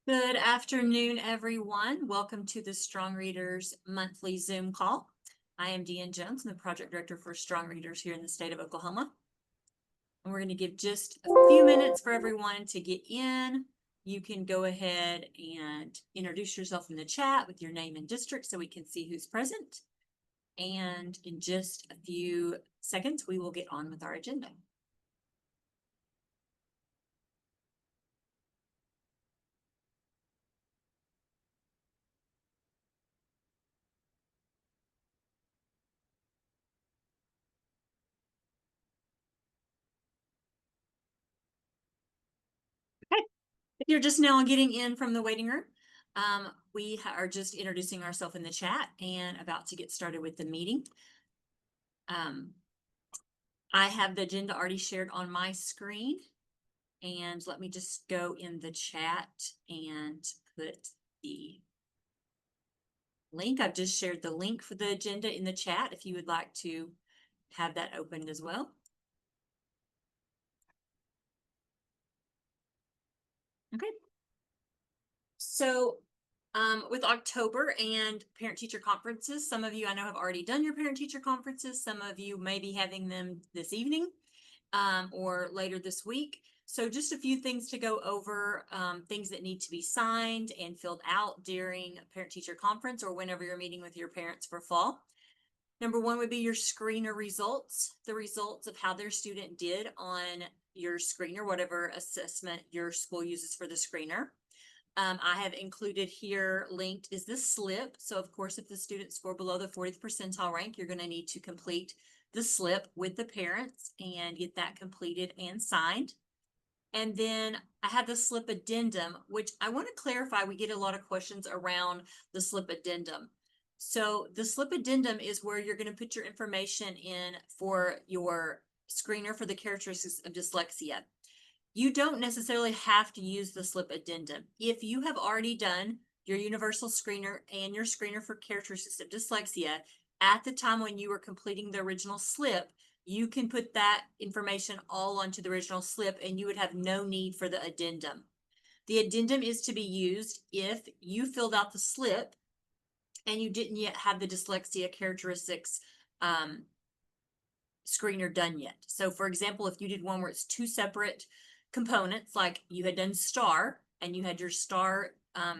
Good afternoon, everyone. Welcome to the Strong Readers monthly Zoom call. I am Deanne Jones. I'm the project director for Strong Readers here in the state of Oklahoma. And we're going to give just a few minutes for everyone to get in. You can go ahead and introduce yourself in the chat with your name and district so we can see who's present. And in just a few seconds, we will get on with our agenda. If you're just now getting in from the waiting room, we are just introducing ourselves in the chat and about to get started with the meeting. I have the agenda already shared on my screen, and let me just go in the chat and put the link. I've just shared the link for the agenda in the chat if you would like to have that opened as well. Okay. So with October and parent-teacher conferences, some of you I know have already done your parent-teacher conferences. Some of you may be having them this evening or later this week. So just a few things to go over, things that need to be signed and filled out during a parent-teacher conference or whenever you're meeting with your parents for fall. Number one would be your screener results, the results of how their student did on your screener, whatever assessment your school uses for the screener. I have included here linked is the slip. So of course, if the student scored below the 40th percentile rank, you're going to need to complete the slip with the parents and get that completed and signed. And then I have the slip addendum, which I want to clarify. We get a lot of questions around the slip addendum. So the slip addendum is where you're going to put your information in for your screener for the characteristics of dyslexia. You don't necessarily have to use the slip addendum. If you have already done your universal screener and your screener for characteristics of dyslexia at the time when you were completing the original slip, you can put that information all onto the original slip and you would have no need for the addendum. The addendum is to be used if you filled out the slip and you didn't yet have the dyslexia characteristics screener done yet. So for example, if you did one where it's two separate components, like you had done STAR and you had your STAR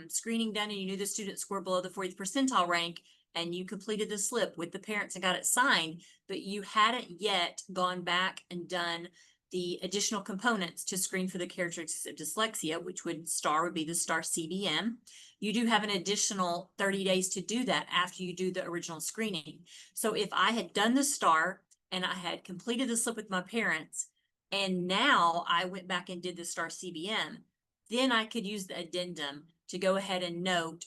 screening done and you knew the student scored below the 40th percentile rank and you completed the slip with the parents and got it signed, but you hadn't yet gone back and done the additional components to screen for the characteristics of dyslexia, which would STAR would be the STAR CBM. You do have an additional 30 days to do that after you do the original screening. So if I had done the STAR and I had completed the slip with my parents, and now I went back and did the STAR CBM, then I could use the addendum to go ahead and note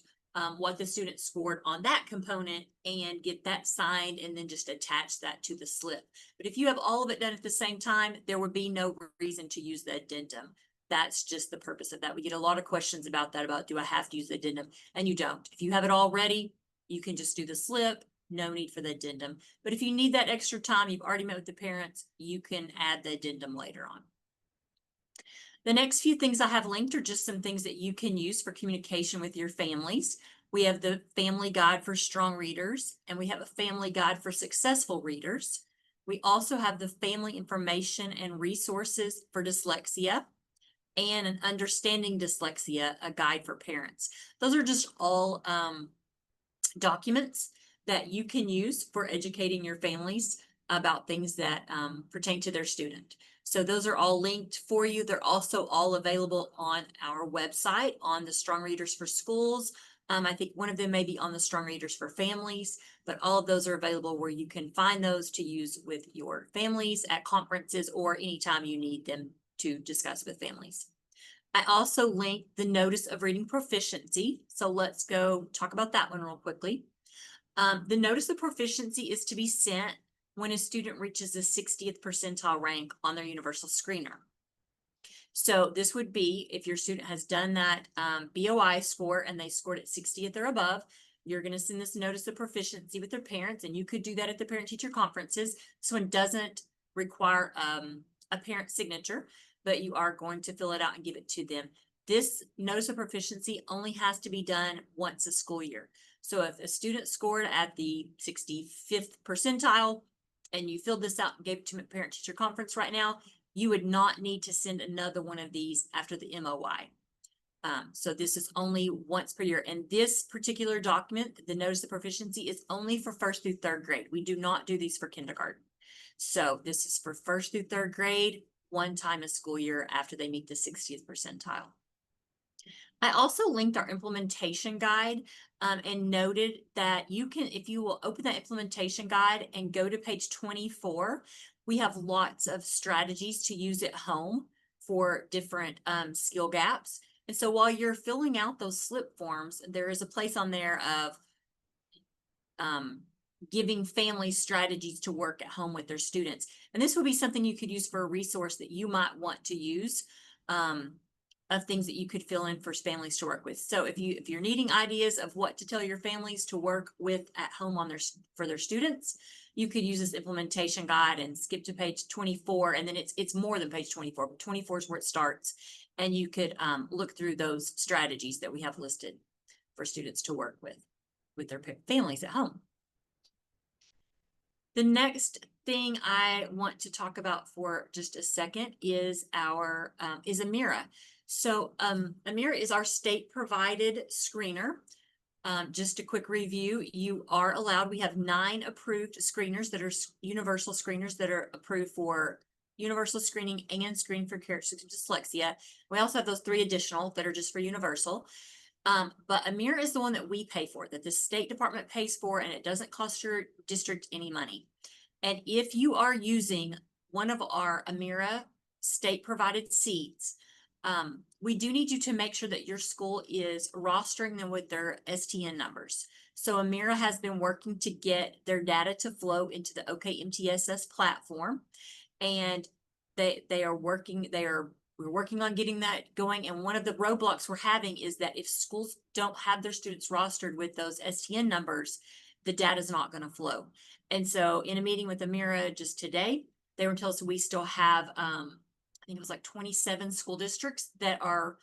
what the student scored on that component and get that signed and then just attach that to the slip. But if you have all of it done at the same time, there would be no reason to use the addendum. That's just the purpose of that. We get a lot of questions about that, about do I have to use the addendum? And you don't. If you have it all ready, you can just do the slip. No need for the addendum. But if you need that extra time, you've already met with the parents, you can add the addendum later on. The next few things I have linked are just some things that you can use for communication with your families. We have the Family Guide for Strong Readers, and we have a Family Guide for Successful Readers. We also have the Family Information and Resources for Dyslexia and an Understanding Dyslexia, a guide for parents. Those are just all documents that you can use for educating your families about things that pertain to their student. So those are all linked for you. They're also all available on our website on the Strong Readers for Schools. I think one of them may be on the Strong Readers for Families, but all of those are available where you can find those to use with your families at conferences or anytime you need them to discuss with families. I also linked the Notice of Reading Proficiency. So let's go talk about that one real quickly. The Notice of Proficiency is to be sent when a student reaches the 60th percentile rank on their universal screener. So this would be if your student has done that BOI score and they scored at 60th or above, you're going to send this Notice of Proficiency with their parents, and you could do that at the parent-teacher conferences. This one doesn't require a parent signature, but you are going to fill it out and give it to them. this notice of proficiency only has to be done once a school year. So if a student scored at the 65th percentile and you filled this out and gave it to parent teacher conference right now, you would not need to send another one of these after the MOI. So this is only once per year. And this particular document, the notice of proficiency, is only for 1st through 3rd grade. We do not do these for kindergarten. So this is for 1st through 3rd grade, one time a school year after they meet the 60th percentile. I also linked our implementation guide and noted that you can, if you will open that implementation guide and go to page 24, we have lots of strategies to use at home for different skill gaps. And so while you're filling out those slip forms, there is a place on there of giving families strategies to work at home with their students. And this would be something you could use for a resource that you might want to use of things that you could fill in for families to work with. So if you're needing ideas of what to tell your families to work with at home on for their students, you could use this implementation guide and skip to page 24. And then it's more than page 24, but 24 is where it starts. And you could look through those strategies that we have listed for students to work with their families at home. The next thing I want to talk about for just a second is our is Amira. So Amira is our state provided screener. Just a quick review, you are allowed, we have 9 approved screeners that are universal screeners that are approved for universal screening and screening for characteristic dyslexia. We also have those 3 additional that are just for universal. But Amira is the one that we pay for, that the State Department pays for, and it doesn't cost your district any money. And if you are using one of our Amira state provided seats, we do need you to make sure that your school is rostering them with their STN numbers. So Amira has been working to get their data to flow into the OKMTSS platform, and we're working on getting that going. And one of the roadblocks we're having is that if schools don't have their students rostered with those STN numbers, the data is not going to flow. And so in a meeting with Amira just today, they were telling us we still have, I think it was like 27 school districts that are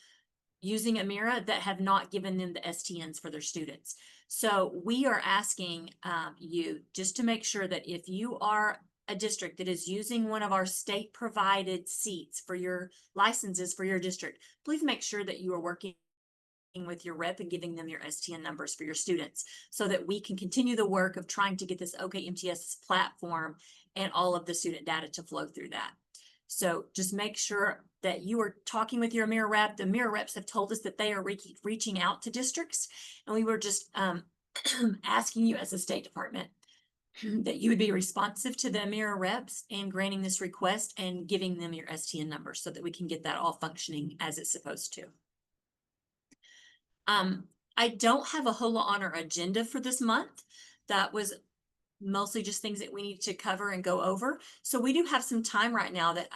using Amira that have not given them the STNs for their students. So we are asking you just to make sure that if you are a district that is using one of our state provided seats for your licenses for your district, please make sure that you are working with your rep and giving them your STN numbers for your students so that we can continue the work of trying to get this OKMTSS platform and all of the student data to flow through that. So just make sure that you are talking with your Amira rep. The Amira reps have told us that they are reaching out to districts, and we were just asking you as a State Department that you would be responsive to the Amira reps and granting this request and giving them your STN number so that we can get that all functioning as it's supposed to. I don't have a whole lot on our agenda for this month. That was mostly just things that we need to cover and go over. So we do have some time right now that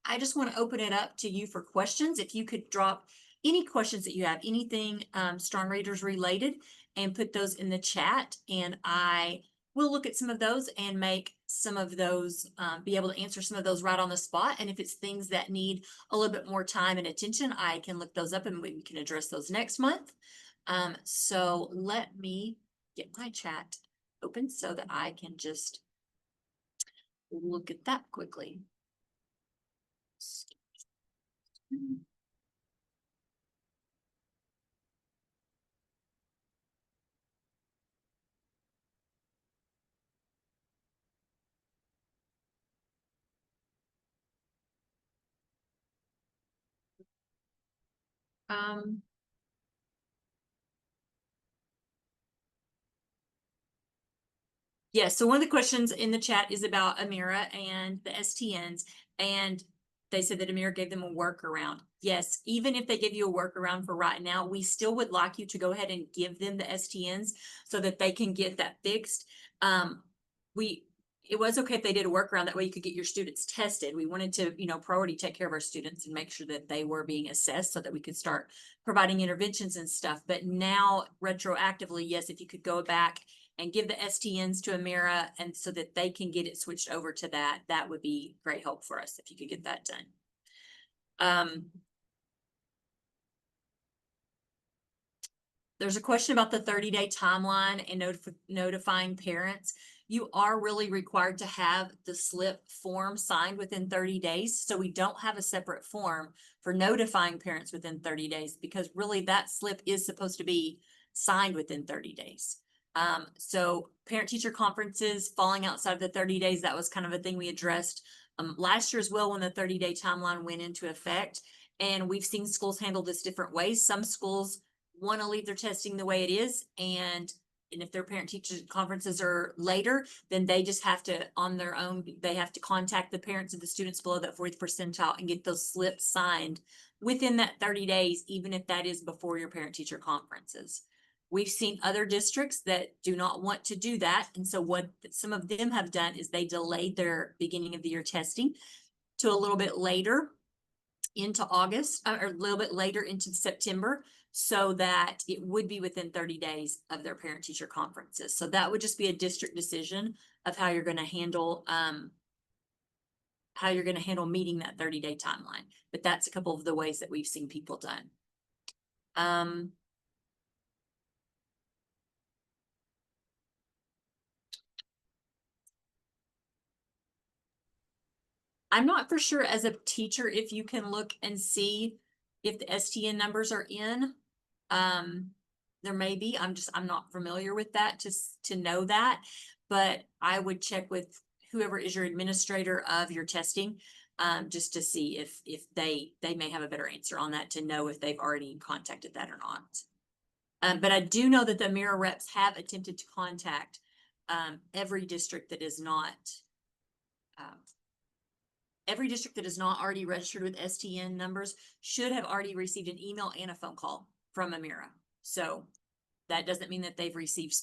I just want to open it up to you for questions. If you could drop any questions that you have, anything Strong Readers related, and put those in the chat, and I will look at some of those and make some of those, be able to answer some of those right on the spot. And if it's things that need a little bit more time and attention, I can look those up and we can address those next month. So let me get my chat open so that I can just look at that quickly. Yes, so one of the questions in the chat is about Amira and the STNs, and they said that Amira gave them a workaround. Yes, even if they give you a workaround for right now, we still would like you to go ahead and give them the STNs so that they can get that fixed. It was okay if they did a workaround, that way you could get your students tested. We wanted to, priority take care of our students and make sure that they were being assessed so that we could start providing interventions and stuff. But now retroactively, yes, if you could go back and give the STNs to Amira and so that they can get it switched over to that, that would be great help for us if you could get that done. There's a question about the 30-day timeline and notifying parents. You are really required to have the slip form signed within 30 days. So we don't have a separate form for notifying parents within 30 days because really that slip is supposed to be signed within 30 days. So parent-teacher conferences falling outside of the 30 days, that was kind of a thing we addressed last year as well when the 30-day timeline went into effect. And we've seen schools handle this different ways. Some schools want to leave their testing the way it is, and if their parent-teacher conferences are later, then they just have to, on their own, they have to contact the parents of the students below that 40th percentile and get those slips signed within that 30 days, even if that is before your parent-teacher conferences. We've seen other districts that do not want to do that, and so what some of them have done is they delayed their beginning of the year testing to a little bit later into August, or a little bit later into September, so that it would be within 30 days of their parent-teacher conferences. So that would just be a district decision of how you're going to handle meeting that 30-day timeline. But that's a couple of the ways that we've seen people done. I'm not for sure as a teacher if you can look and see if the STN numbers are in. There may be, I'm not familiar with that to know that, but I would check with whoever is your administrator of your testing, just to see if they may have a better answer on that, to know if they've already contacted that or not. But I do know that the Amira reps have attempted to contact every district that is not already registered with STN numbers should have already received an email and a phone call from Amira. So that doesn't mean that they've received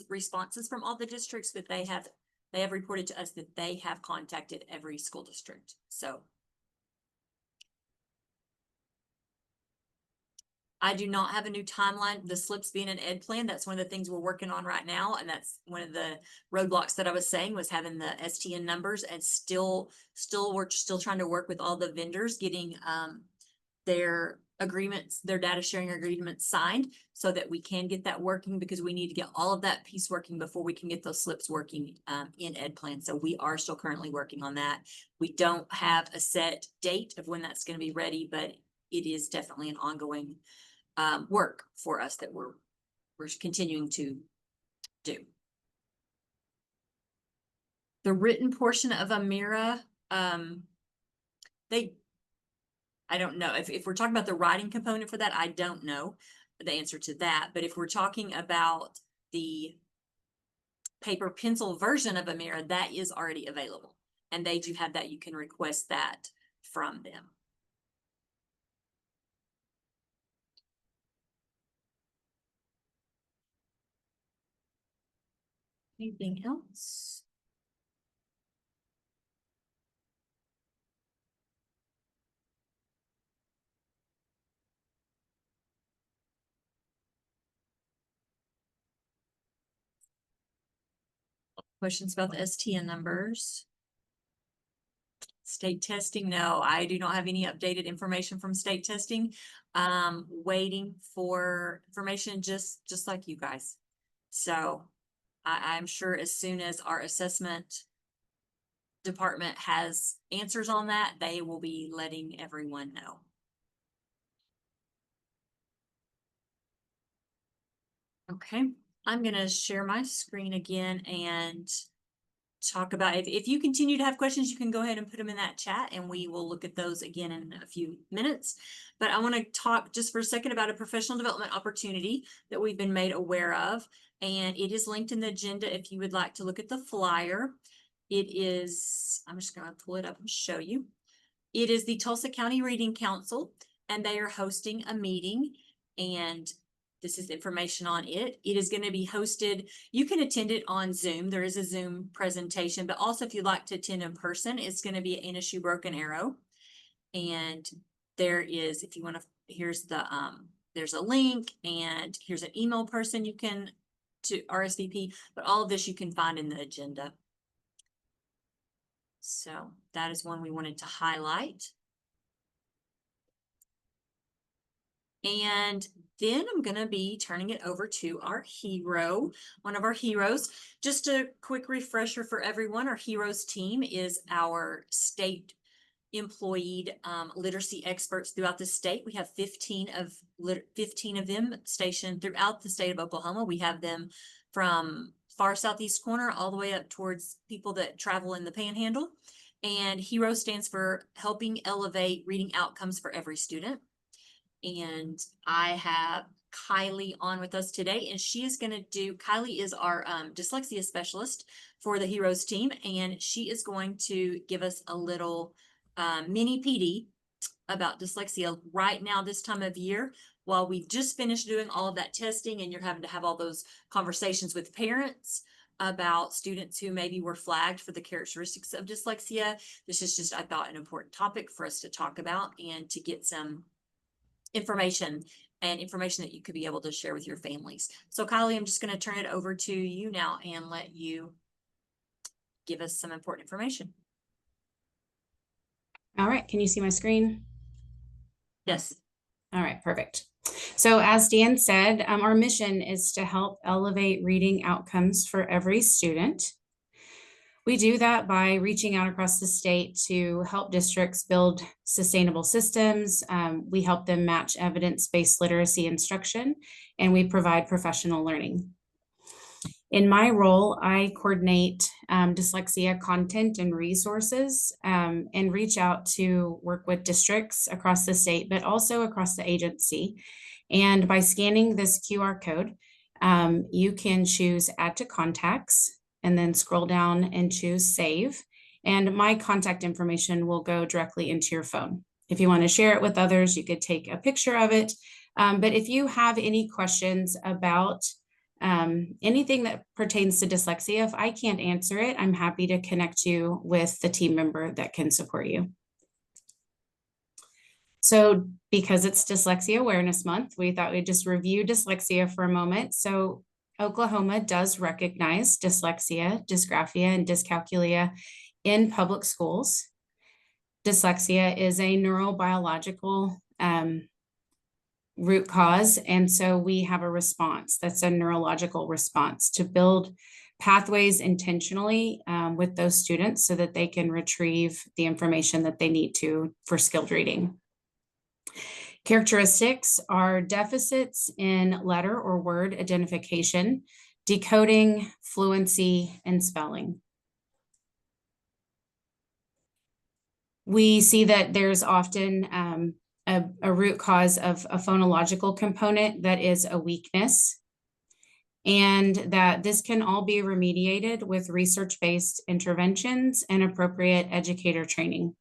responses from all the districts, but they have reported to us that they have contacted every school district. So I do not have a new timeline. The slips being an ed plan, that's one of the things we're working on right now. And that's one of the roadblocks that I was saying, was having the STN numbers, and we're still trying to work with all the vendors, getting their agreements, their data sharing agreements signed, so that we can get that working, because we need to get all of that piece working before we can get those slips working in ed plan. So we are still currently working on that. We don't have a set date of when that's going to be ready, but it is definitely an ongoing work for us that we're continuing to do. The written portion of Amira, I don't know if we're talking about the writing component for that. I don't know the answer to that, but if we're talking about the paper pencil version of Amira, that is already available, and they do have that. You can request that from them. Anything else? Questions about the STN numbers? State testing, no, I do not have any updated information from state testing. Waiting for information just like you guys. So I'm sure as soon as our assessment department has answers on that, they will be letting everyone know. Okay, I'm gonna share my screen again and talk about, if you continue to have questions, you can go ahead and put them in that chat and we will look at those again in a few minutes. But I want to talk just for a second about a professional development opportunity that we've been made aware of, and it is linked in the agenda if you would like to look at the flyer. It is, I'm just going to pull it up and show you. It is the Tulsa County Reading Council, and they are hosting a meeting, and this is information on it. It is going to be hosted. You can attend it on Zoom. There is a Zoom presentation, but also if you'd like to attend in person, it's going to be at NSU Broken Arrow. And there is, if you want to, here's the, there's a link, and here's an email person you can to RSVP, but all of this you can find in the agenda. So that is one we wanted to highlight. And then I'm going to be turning it over to our hero, one of our heroes. Just a quick refresher for everyone. Our heroes team is our state employed literacy experts throughout the state. We have 15 of them stationed throughout the state of Oklahoma. We have them from far southeast corner all the way up towards people that travel in the panhandle. And HERO stands for Helping Elevate Reading Outcomes for Every Student. And I have Kylie on with us today, and she is going to Kylie is our dyslexia specialist for the Heroes team, and she is going to give us a little mini PD about dyslexia right now this time of year, while we've just finished doing all of that testing and you're having to have all those conversations with parents about students who maybe were flagged for the characteristics of dyslexia. This is just, I thought, an important topic for us to talk about and to get some information that you could be able to share with your families. So Kylie, I'm just going to turn it over to you now and let you give us some important information. All right, can you see my screen? Yes. All right, perfect. So as Dan said, our mission is to help elevate reading outcomes for every student. We do that by reaching out across the state to help districts build sustainable systems. We help them match evidence-based literacy instruction, and we provide professional learning. In my role, I coordinate dyslexia content and resources and reach out to work with districts across the state, but also across the agency. And by scanning this QR code, you can choose Add to Contacts and then scroll down and choose Save. And my contact information will go directly into your phone. If you want to share it with others, you could take a picture of it. But if you have any questions about anything that pertains to dyslexia, if I can't answer it, I'm happy to connect you with the team member that can support you. So because it's Dyslexia Awareness Month, we thought we'd just review dyslexia for a moment. So Oklahoma does recognize dyslexia, dysgraphia, and dyscalculia in public schools. Dyslexia is a neurobiological root cause. And so we have a response that's a neurological response to build pathways intentionally with those students so that they can retrieve the information that they need to for skilled reading. Characteristics are deficits in letter or word identification, decoding, fluency, and spelling. We see that there's often a root cause of a phonological component that is a weakness, and that this can all be remediated with research-based interventions and appropriate educator training.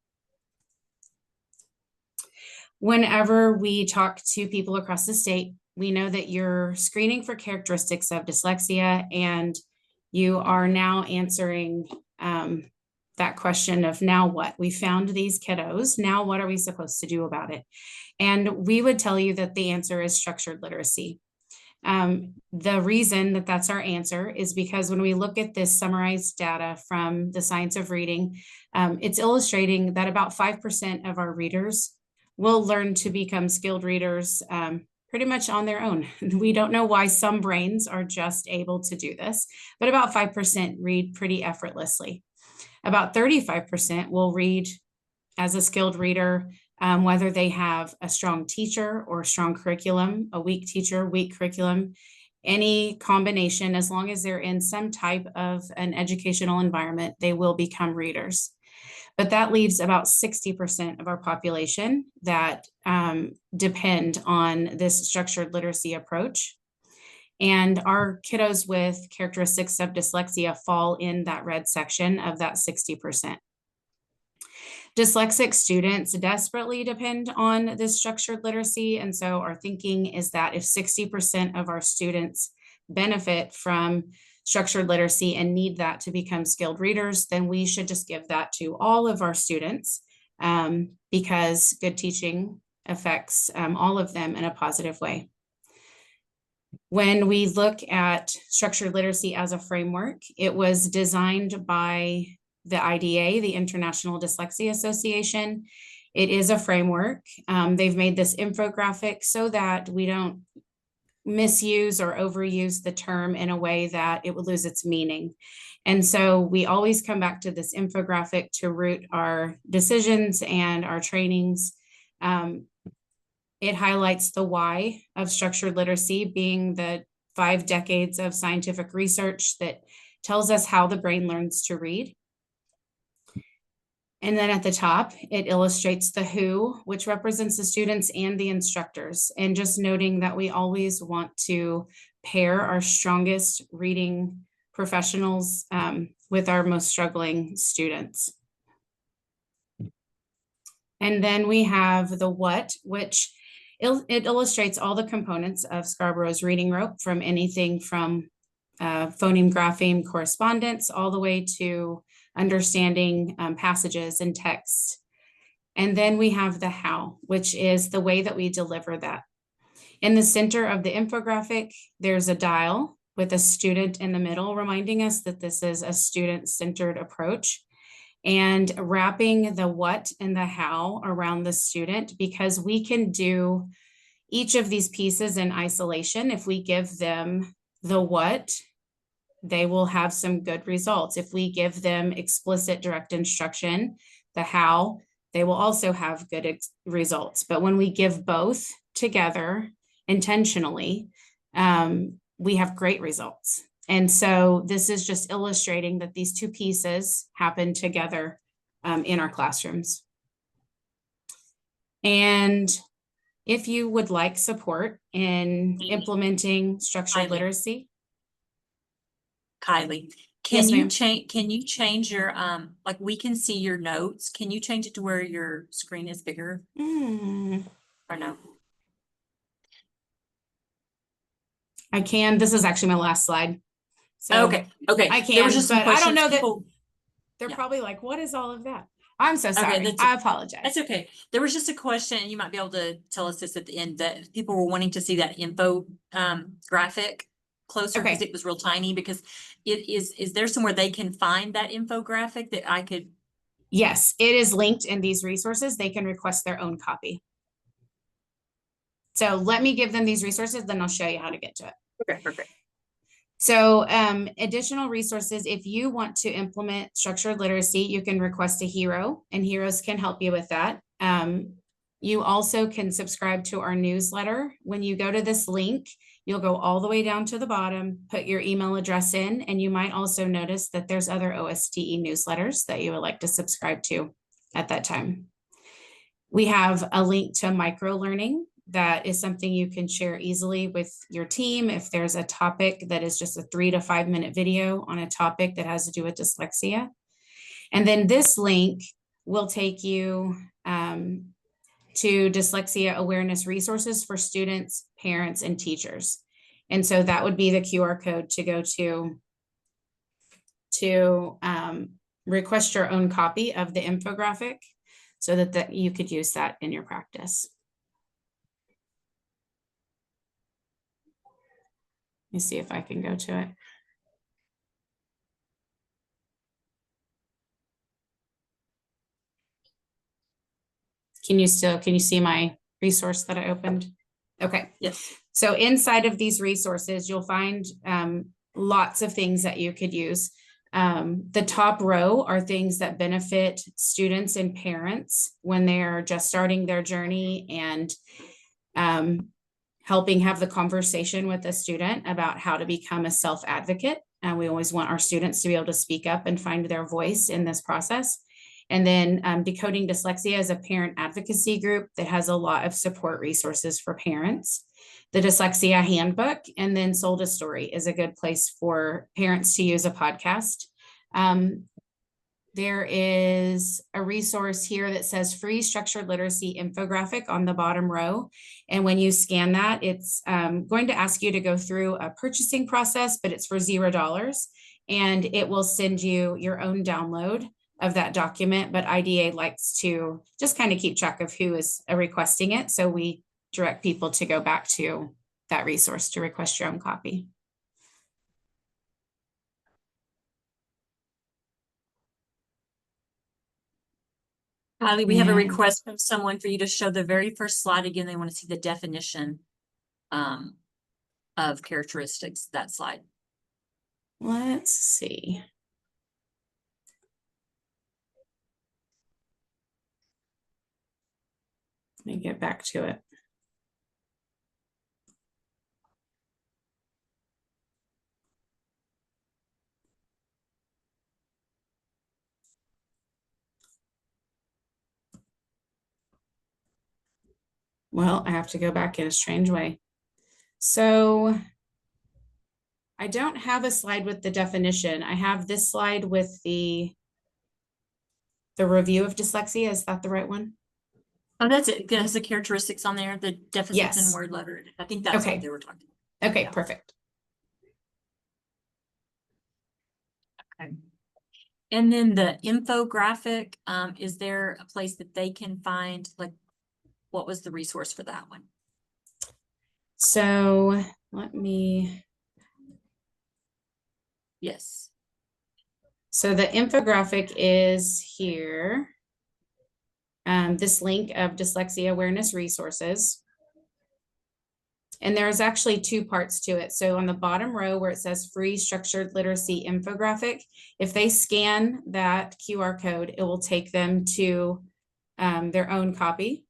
Whenever we talk to people across the state, we know that you're screening for characteristics of dyslexia, and you are now answering that question of now what? We found these kiddos, now what are we supposed to do about it? And we would tell you that the answer is structured literacy. The reason that that's our answer is because when we look at this summarized data from the Science of Reading, it's illustrating that about 5% of our readers will learn to become skilled readers pretty much on their own. We don't know why some brains are just able to do this, but about 5% read pretty effortlessly. About 35% will read as a skilled reader, whether they have a strong teacher or a strong curriculum, a weak teacher, weak curriculum, any combination. As long as they're in some type of an educational environment, they will become readers. But that leaves about 60% of our population that depend on this structured literacy approach. And our kiddos with characteristics of dyslexia fall in that red section of that 60%. Dyslexic students desperately depend on this structured literacy. And so our thinking is that if 60% of our students benefit from structured literacy and need that to become skilled readers, then we should just give that to all of our students because good teaching affects all of them in a positive way. When we look at structured literacy as a framework, it was designed by the IDA, the International Dyslexia Association, It is a framework. They've made this infographic so that we don't misuse or overuse the term in a way that it would lose its meaning. And so we always come back to this infographic to root our decisions and our trainings. It highlights the why of structured literacy, being the 5 decades of scientific research that tells us how the brain learns to read. And then at the top, it illustrates the who, which represents the students and the instructors. And just noting that we always want to pair our strongest reading professionals with our most struggling students. And then we have the what, which it illustrates all the components of Scarborough's reading rope, from anything from phoneme, grapheme, correspondence, all the way to understanding passages and text. And then we have the how, which is the way that we deliver that. In the center of the infographic, there's a dial with a student in the middle, reminding us that this is a student-centered approach, and wrapping the what and the how around the student, because we can do each of these pieces in isolation. If we give them the what, they will have some good results. If we give them explicit direct instruction, the how, they will also have good results. But when we give both together intentionally, we have great results. And so this is just illustrating that these two pieces happen together in our classrooms. And if you would like support in implementing structured literacy. Kylie, Yes, ma'am. can you change your, like we can see your notes. Can you change it to where your screen is bigger or no? I can. This is actually my last slide. So Okay. I can, There was just some but I don't know questions. that they're probably like, what is all of that? I'm so sorry. I apologize. That's okay. There was just a question, and you might be able to tell us this at the end, that people were wanting to see that info graphic closer because it was real tiny. Because it is there somewhere they can find that infographic that I could? Yes, it is linked in these resources. They can request their own copy. So let me give them these resources, then I'll show you how to get to it. Okay, perfect. So additional resources, if you want to implement structured literacy, you can request a hero, and heroes can help you with that. You also can subscribe to our newsletter. When you go to this link, you'll go all the way down to the bottom, put your email address in, and you might also notice that there's other OSTE newsletters that you would like to subscribe to at that time. We have a link to micro learning. That is something you can share easily with your team. If there's a topic that is just a 3 to 5 minute video on a topic that has to do with dyslexia. And then this link will take you to dyslexia awareness resources for students, parents, and teachers. And so that would be the QR code to go to request your own copy of the infographic so that you could use that in your practice. Let me see if I can go to it. Can you see my resource that I opened? Okay. Yes. So inside of these resources, you'll find lots of things that you could use. The top row are things that benefit students and parents when they're just starting their journey and helping have the conversation with a student about how to become a self-advocate. And we always want our students to be able to speak up and find their voice in this process. And then Decoding Dyslexia is a parent advocacy group that has a lot of support resources for parents. The Dyslexia Handbook, and then Sold a Story is a good place for parents to use a podcast. There is a resource here that says free structured literacy infographic on the bottom row. And when you scan that, it's going to ask you to go through a purchasing process, but it's for $0. And it will send you your own download of that document. But IDA likes to just kind of keep track of who is requesting it. So we direct people to go back to that resource to request your own copy. Kylie, we have a And- request from someone for you to show the very first slide again. They want to see the definition of characteristics, that slide. Let's see. Let me get back to it. Well, I have to go back in a strange way. So I don't have a slide with the definition. I have this slide with the review of dyslexia. Is that the right one? Oh, that's it. It has the characteristics on there, the deficits in Yes. word letter. I think that's Okay. what they were talking about. Okay, Yeah. perfect. Okay. And then the infographic, is there a place that they can find, like, what was the resource for that one? So let me, Yes. so the infographic is here. This link of dyslexia awareness resources. And there's actually two parts to it. So on the bottom row where it says free structured literacy infographic, if they scan that QR code, it will take them to their own copy.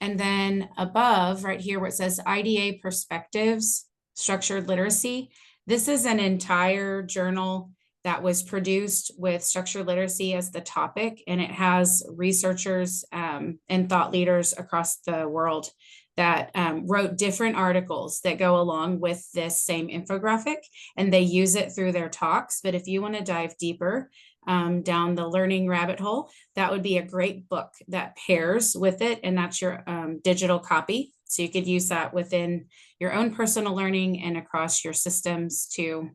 And then above right here where it says IDA perspectives, structured literacy, this is an entire journal that was produced with structured literacy as the topic, and it has researchers and thought leaders across the world that wrote different articles that go along with this same infographic, and they use it through their talks. But if you want to dive deeper down the learning rabbit hole, that would be a great book that pairs with it, and that's your digital copy. So you could use that within your own personal learning and across your systems to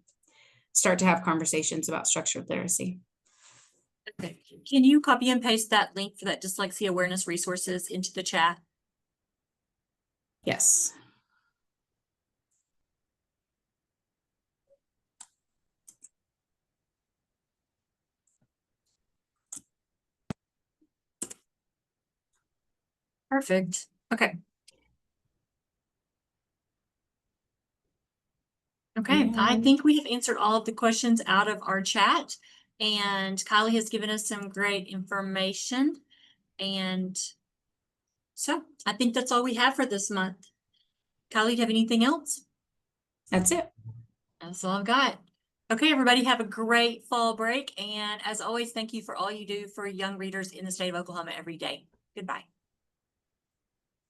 start to have conversations about structured literacy. Okay. Can you copy and paste that link for that dyslexia awareness resources into the chat? Yes. Perfect. Okay. Okay, I think we have answered all of the questions out of our chat, and Kylie has given us some great information. And so I think that's all we have for this month. Kylie, do you have anything else? That's it. That's all I've got. Okay, everybody, have a great fall break. And as always, thank you for all you do for young readers in the state of Oklahoma every day. Goodbye.